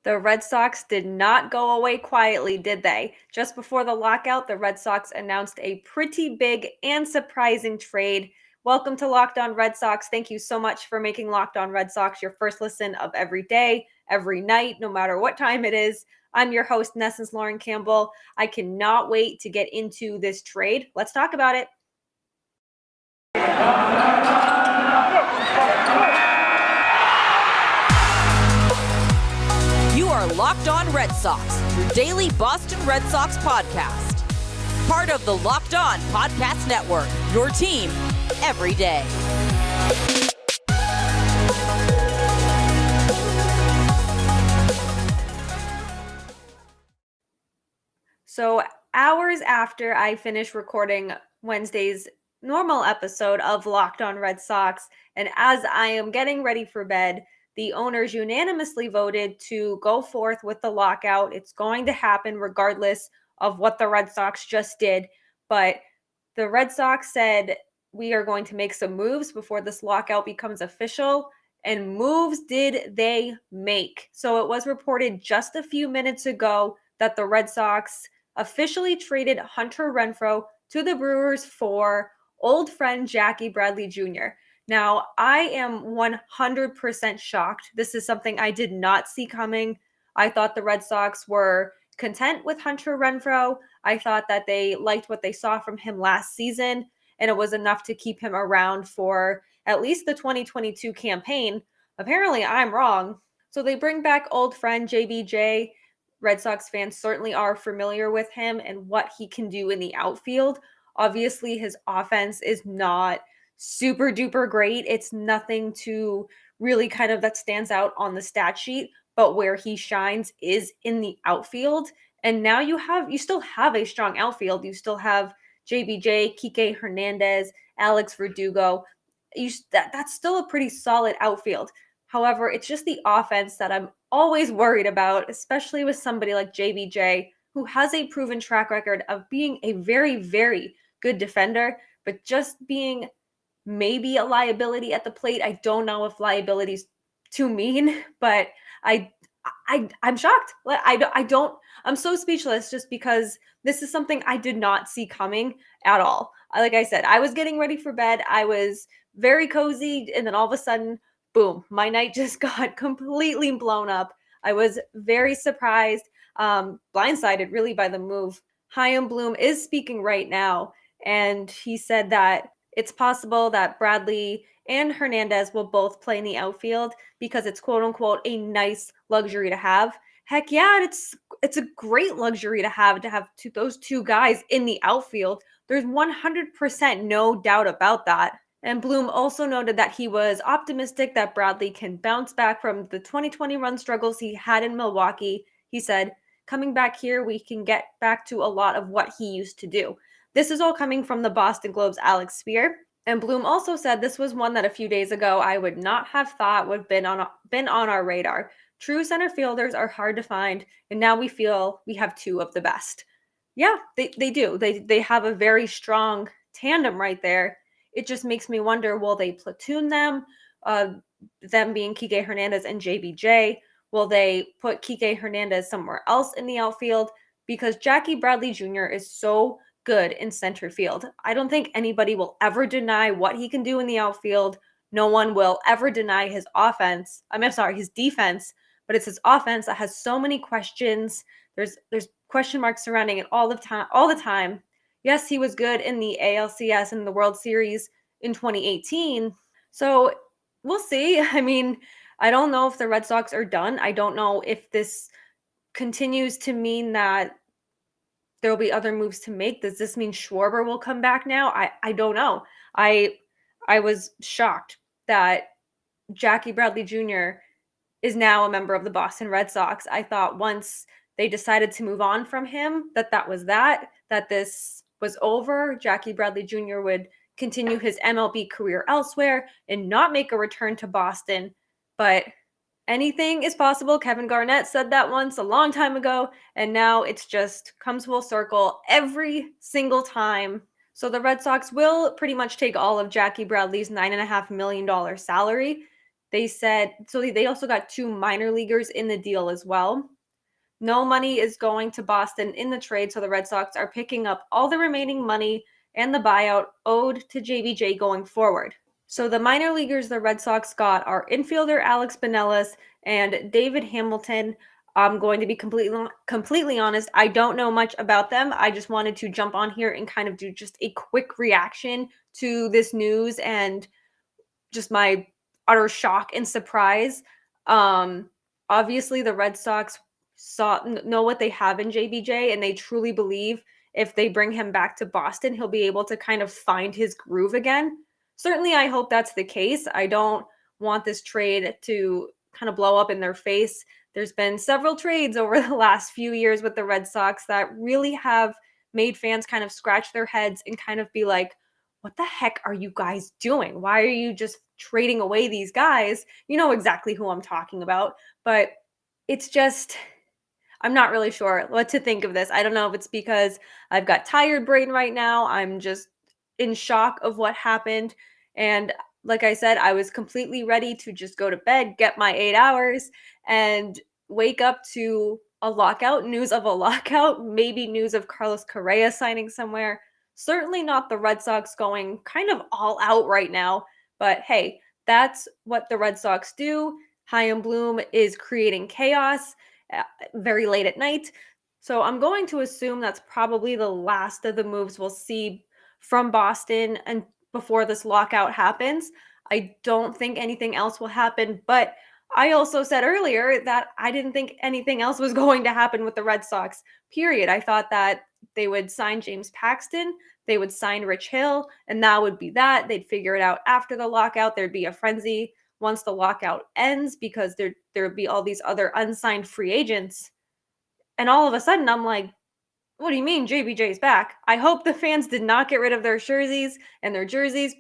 The Red Sox did not go away quietly, did they? Just before the lockout, the Red Sox announced a pretty big and surprising trade. Welcome to Locked On Red Sox. Thank you so much for making Locked On Red Sox your first listen of every day, every night, no matter what time it is. I'm your host, NESN's Lauren Campbell. I cannot wait to get into this trade. Let's talk about it. You are Locked On Red Sox, your daily Boston Red Sox podcast. Part of the Locked On Podcast Network, your team every day. So hours after I finished recording Wednesday's normal episode of Locked On Red Sox, and as I am getting ready for bed, the owners unanimously voted to go forth with the lockout. It's going to happen regardless of what the Red Sox just did. But the Red Sox said, we are going to make some moves before this lockout becomes official. And moves did they make. So it was reported just a few minutes ago that the Red Sox officially traded Hunter Renfroe to the Brewers for old friend Jackie Bradley Jr. Now, I am 100% shocked. This is something I did not see coming. I thought the Red Sox were content with Hunter Renfroe. I thought that they liked what they saw from him last season, and it was enough to keep him around for at least the 2022 campaign. Apparently, I'm wrong. So they bring back old friend JBJ. Red Sox fans certainly are familiar with him and what he can do in the outfield. Obviously, his offense is not super duper great. It's nothing to really kind of that stands out on the stat sheet, but where he shines is in the outfield. And now you still have a strong outfield. You still have JBJ, Kike Hernandez, Alex Verdugo. That's still a pretty solid outfield. However, it's just the offense that I'm always worried about, especially with somebody like JBJ, who has a proven track record of being a very, very good defender, but just being maybe a liability at the plate. I don't know if liability is too mean, but I'm shocked. I'm so speechless just because this is something I did not see coming at all. Like I said, I was getting ready for bed. I was very cozy, and then all of a sudden, boom, my night just got completely blown up. I was very surprised, blindsided really by the move. Chaim Bloom is speaking right now, and he said that it's possible that Bradley and Hernandez will both play in the outfield because it's quote unquote a nice luxury to have. Heck yeah, it's a great luxury to have those two guys in the outfield. There's 100% no doubt about that. And Bloom also noted that he was optimistic that Bradley can bounce back from the 2020 run struggles he had in Milwaukee. He said, coming back here, we can get back to a lot of what he used to do. This is all coming from the Boston Globe's Alex Spear. And Bloom also said this was one that a few days ago I would not have thought would have been on our radar. True center fielders are hard to find, and now we feel we have two of the best. Yeah, they do. They have a very strong tandem right there. It just makes me wonder, will they platoon them? Them being Kike Hernandez and JBJ. Will they put Kike Hernandez somewhere else in the outfield? Because Jackie Bradley Jr. is so good in center field. I don't think anybody will ever deny what he can do in the outfield. No one will ever deny his offense. His defense, but it's his offense that has so many questions. There's question marks surrounding it all the time. Yes, he was good in the ALCS and the World Series in 2018. So we'll see. I mean, I don't know if the Red Sox are done. I don't know if this continues to mean that there will be other moves to make. Does this mean Schwarber will come back now? I don't know. I was shocked that Jackie Bradley Jr. is now a member of the Boston Red Sox. I thought once they decided to move on from him, that this was over. Jackie Bradley Jr. would continue his MLB career elsewhere and not make a return to Boston. But anything is possible. Kevin Garnett said that once a long time ago, and now it's just comes full circle every single time. So the Red Sox will pretty much take all of Jackie Bradley's $9.5 million salary. They said, so they also got 2 minor leaguers in the deal as well. No money is going to Boston in the trade, so the Red Sox are picking up all the remaining money and the buyout owed to JBJ going forward. So the minor leaguers the Red Sox got are infielder Alex Binelas and David Hamilton. I'm going to be completely honest. I don't know much about them. I just wanted to jump on here and kind of do just a quick reaction to this news and just my utter shock and surprise. Obviously, the Red Sox know what they have in JBJ, and they truly believe if they bring him back to Boston, he'll be able to kind of find his groove again. Certainly, I hope that's the case. I don't want this trade to kind of blow up in their face. There's been several trades over the last few years with the Red Sox that really have made fans kind of scratch their heads and kind of be like, what the heck are you guys doing? Why are you just trading away these guys? You know exactly who I'm talking about, but it's just, I'm not really sure what to think of this. I don't know if it's because I've got tired brain right now. I'm just in shock of what happened. And like I said, I was completely ready to just go to bed, get my 8 hours, and wake up to a lockout, news of a lockout, maybe news of Carlos Correa signing somewhere. Certainly not the Red Sox going kind of all out right now, but hey, that's what the Red Sox do. Chaim Bloom is creating chaos very late at night. So I'm going to assume that's probably the last of the moves we'll see from Boston and before this lockout happens. I don't think anything else will happen, but I also said earlier that I didn't think anything else was going to happen with the Red Sox, period. I thought that they would sign James Paxton, they would sign Rich Hill, and that would be that. They'd figure it out after the lockout. There'd be a frenzy once the lockout ends because there would be all these other unsigned free agents. And all of a sudden, I'm like, what do you mean JBJ's back? I hope the fans did not get rid of their jerseys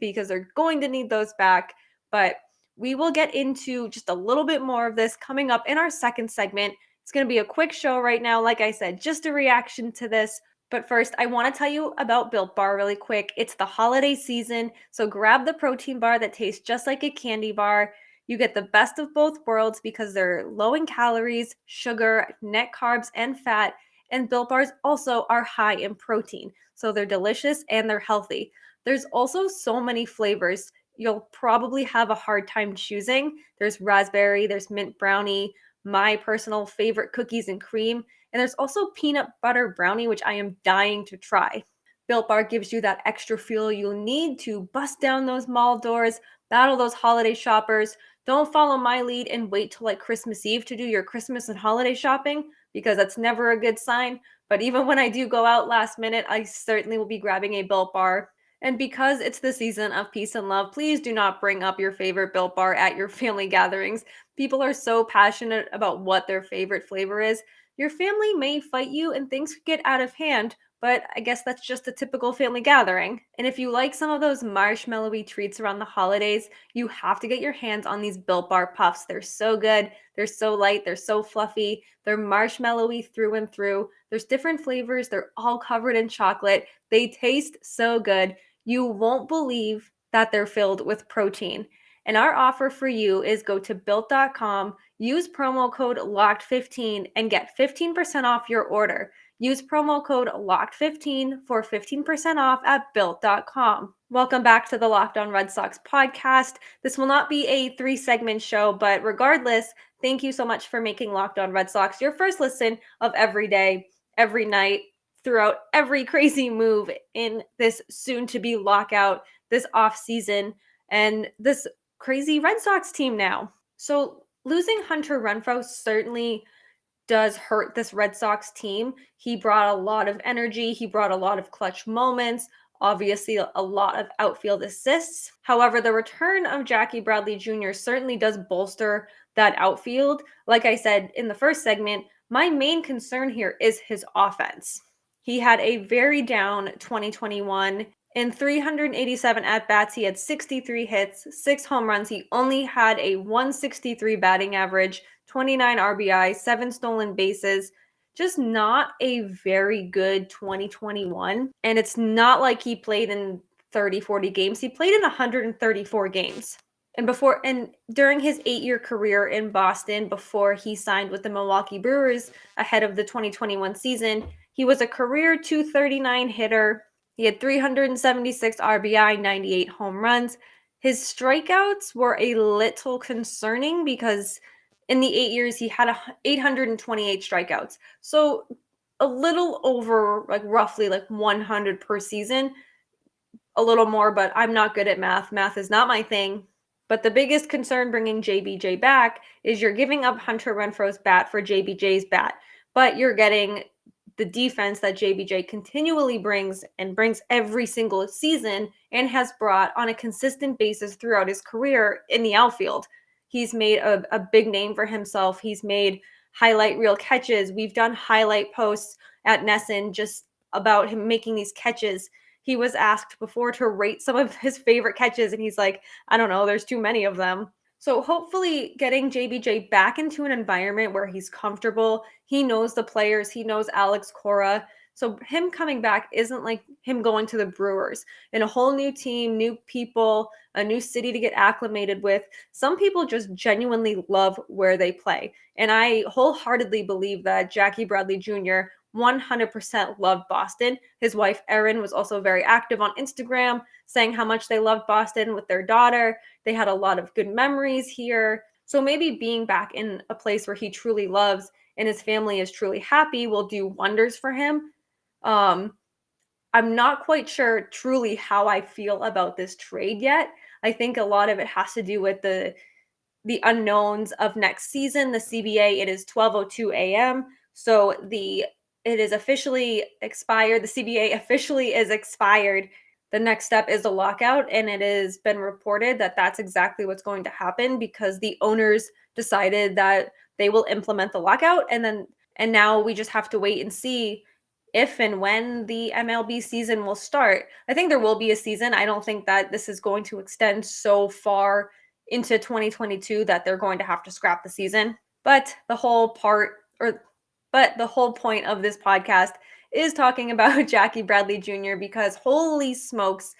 because they're going to need those back. But we will get into just a little bit more of this coming up in our second segment. It's going to be a quick show right now. Like I said, just a reaction to this. But first, I want to tell you about Built Bar really quick. It's the holiday season, so grab the protein bar that tastes just like a candy bar. You get the best of both worlds because they're low in calories, sugar, net carbs, and fat. And Built Bars also are high in protein, so they're delicious and they're healthy. There's also so many flavors. You'll probably have a hard time choosing. There's raspberry, there's mint brownie, my personal favorite cookies and cream, and there's also peanut butter brownie, which I am dying to try. Built Bar gives you that extra fuel you need to bust down those mall doors, battle those holiday shoppers. Don't follow my lead and wait till like Christmas Eve to do your Christmas and holiday shopping because that's never a good sign. But even when I do go out last minute, I certainly will be grabbing a Built Bar. And because it's the season of peace and love, please do not bring up your favorite Built Bar at your family gatherings. People are so passionate about what their favorite flavor is. Your family may fight you and things could get out of hand, but I guess that's just a typical family gathering. And if you like some of those marshmallowy treats around the holidays, you have to get your hands on these Built Bar Puffs. They're so good. They're so light. They're so fluffy. They're marshmallowy through and through. There's different flavors. They're all covered in chocolate. They taste so good. You won't believe that they're filled with protein. And our offer for you is go to built.com, use promo code LOCKED15 and get 15% off your order. Use promo code LOCKED15 for 15% off at built.com. Welcome back to the Locked On Red Sox podcast. This will not be a 3-segment show, but regardless, thank you so much for making Locked On Red Sox your first listen of every day, every night, throughout every crazy move in this soon-to-be lockout, this offseason, and this crazy Red Sox team now. So losing Hunter Renfroe certainly does hurt this Red Sox team. He brought a lot of energy. He brought a lot of clutch moments. Obviously, a lot of outfield assists. However, the return of Jackie Bradley Jr. certainly does bolster that outfield. Like I said in the first segment, my main concern here is his offense. He had a very down 2021. In 387 at-bats, he had 63 hits, 6 home runs. He only had a 163 batting average, 29 RBI, 7 stolen bases. Just not a very good 2021. And it's not like he played in 30, 40 games. He played in 134 games. And during his 8-year career in Boston, before he signed with the Milwaukee Brewers ahead of the 2021 season, he was a career .239 hitter. He had 376 RBI, 98 home runs. His strikeouts were a little concerning because in the 8 years he had 828 strikeouts. So a little over, like roughly like 100 per season. A little more, but I'm not good at math. Math is not my thing. But the biggest concern bringing JBJ back is you're giving up Hunter Renfroe's bat for JBJ's bat, but you're getting the defense that JBJ continually brings and brings every single season and has brought on a consistent basis throughout his career in the outfield. He's made a big name for himself. He's made highlight reel catches. We've done highlight posts at NESN just about him making these catches. He was asked before to rate some of his favorite catches, and he's like, I don't know, there's too many of them. So hopefully getting JBJ back into an environment where he's comfortable, he knows the players, he knows Alex Cora. So him coming back isn't like him going to the Brewers in a whole new team, new people, a new city to get acclimated with. Some people just genuinely love where they play. And I wholeheartedly believe that Jackie Bradley Jr. 100% loved Boston. His wife, Erin, was also very active on Instagram, saying how much they loved Boston with their daughter. They had a lot of good memories here. So maybe being back in a place where he truly loves and his family is truly happy will do wonders for him. I'm not quite sure truly how I feel about this trade yet. I think a lot of it has to do with the unknowns of next season. The CBA, it is 12:02 a.m. So it is officially expired. The CBA officially is expired. The next step is a lockout, and it has been reported that that's exactly what's going to happen because the owners decided that they will implement the lockout, and now we just have to wait and see if and when the MLB season will start. I think there will be a season. I don't think that this is going to extend so far into 2022 that they're going to have to scrap the season. But the whole point of this podcast is talking about Jackie Bradley Jr. because holy smokes,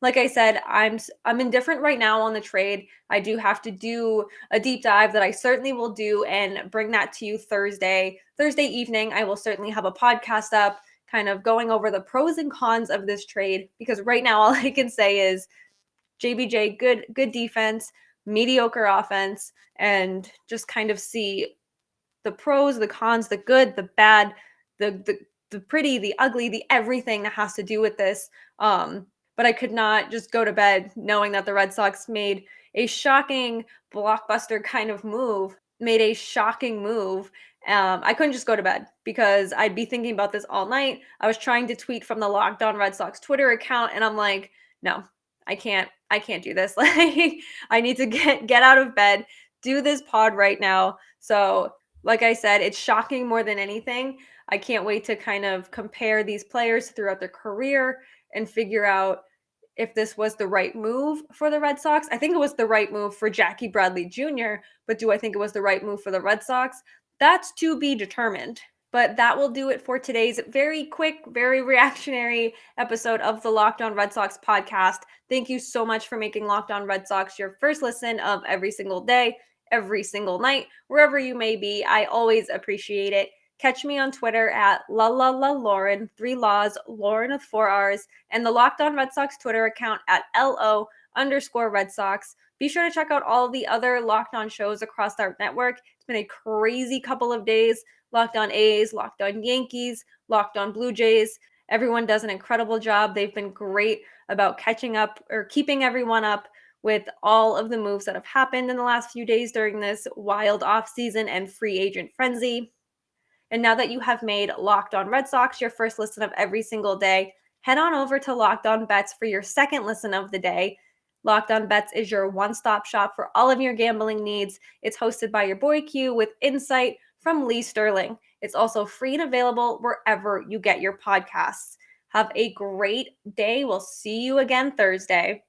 like I said, I'm indifferent right now on the trade. I do have to do a deep dive that I certainly will do and bring that to you Thursday evening. I will certainly have a podcast up kind of going over the pros and cons of this trade because right now all I can say is JBJ, good defense, mediocre offense, and just kind of see the pros, the cons, the good, the bad, the pretty, the ugly, the everything that has to do with this. But I could not just go to bed knowing that the Red Sox made a shocking blockbuster kind of move, I couldn't just go to bed because I'd be thinking about this all night. I was trying to tweet from the Locked On Red Sox Twitter account, and I'm like, no, I can't do this. Like, I need to get out of bed, do this pod right now. So like I said, it's shocking more than anything. I can't wait to kind of compare these players throughout their career and figure out if this was the right move for the Red Sox. I think it was the right move for Jackie Bradley Jr., but do I think it was the right move for the Red Sox? That's to be determined. But that will do it for today's very quick, very reactionary episode of the Locked On Red Sox podcast. Thank you so much for making Locked On Red Sox your first listen of every single day, every single night, wherever you may be. I always appreciate it. Catch me on Twitter at Lauren, 3 laws, Lauren with 4 R's, and the Locked On Red Sox Twitter account at LO_Red Sox. Be sure to check out all the other Locked On shows across our network. It's been a crazy couple of days. Locked On A's, Locked On Yankees, Locked On Blue Jays. Everyone does an incredible job. They've been great about catching up or keeping everyone up with all of the moves that have happened in the last few days during this wild offseason and free agent frenzy. And now that you have made Locked On Red Sox your first listen of every single day, head on over to Locked On Bets for your second listen of the day. Locked On Bets is your one-stop shop for all of your gambling needs. It's hosted by your boy Q with insight from Lee Sterling. It's also free and available wherever you get your podcasts. Have a great day. We'll see you again Thursday.